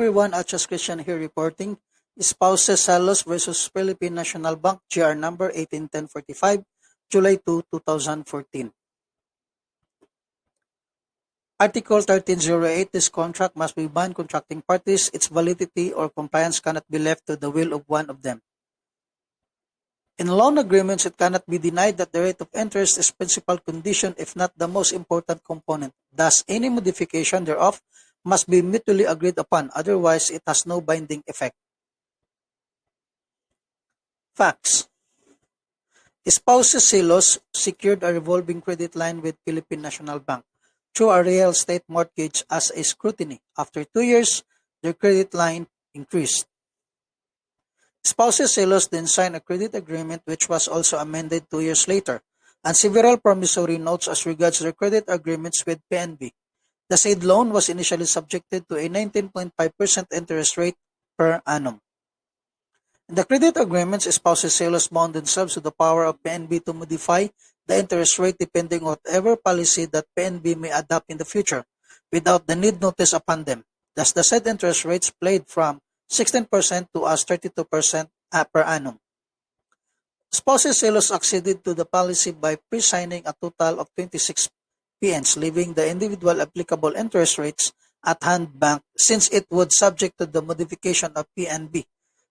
Everyone, Achas Christian here reporting. Spouses SILOS versus Philippine National Bank, GR number 181045, July 2, 2014. Article 1308, this contract must be bind contracting parties. Its validity or compliance cannot be left to the will of one of them. In loan agreements, it cannot be denied that the rate of interest is principal condition if not the most important component. Thus, any modification thereof must be mutually agreed upon, otherwise it has no binding effect. Facts. Spouses SILOS secured a revolving credit line with Philippine National Bank through a real estate mortgage as a scrutiny. After 2 years, their credit line increased. Spouses SILOS then signed a credit agreement which was also amended 2 years later, and several promissory notes as regards their credit agreements with PNB. The said loan was initially subjected to a 19.5% interest rate per annum. In the credit agreements, spouses SILOS bound themselves to the power of PNB to modify the interest rate depending on whatever policy that PNB may adopt in the future, without the need notice upon them. Thus, the said interest rates played from 16% to as 32% per annum. Spouses SILOS acceded to the policy by pre-signing a total of 26 PNs, leaving the individual applicable interest rates at hand bank since it would subject to the modification of PNB.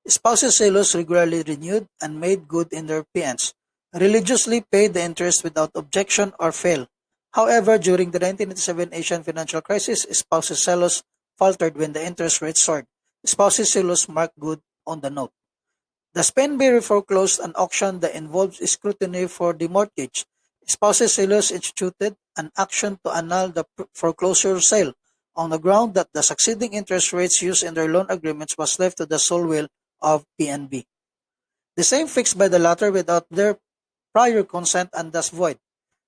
Spouses SILOS regularly renewed and made good in their PNs, religiously paid the interest without objection or fail. However, during the 1987 Asian financial crisis, spouses SILOS faltered when the interest rate soared. Spouses SILOS marked good on the note. The PNB foreclosed an auction that involves scrutiny for the mortgage. Spouses SILOS instituted an action to annul the foreclosure sale on the ground that the succeeding interest rates used in their loan agreements was left to the sole will of PNB. The same fixed by the latter without their prior consent and thus void.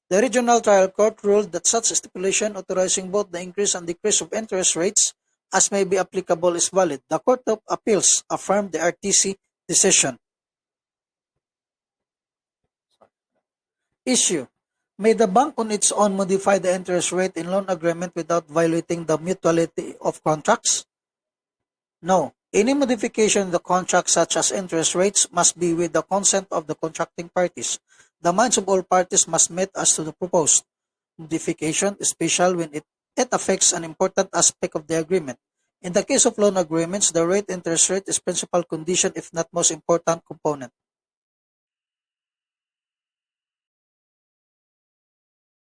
The regional trial court ruled that such stipulation authorizing both the increase and decrease of interest rates as may be applicable is valid. The Court of Appeals affirmed the RTC decision. Issue. May the bank on its own modify the interest rate in loan agreement without violating the mutuality of contracts? No. Any modification in the contract such as interest rates must be with the consent of the contracting parties. The minds of all parties must meet as to the proposed modification, especially when it affects an important aspect of the agreement. In the case of loan agreements, the interest rate is principal condition if not most important component.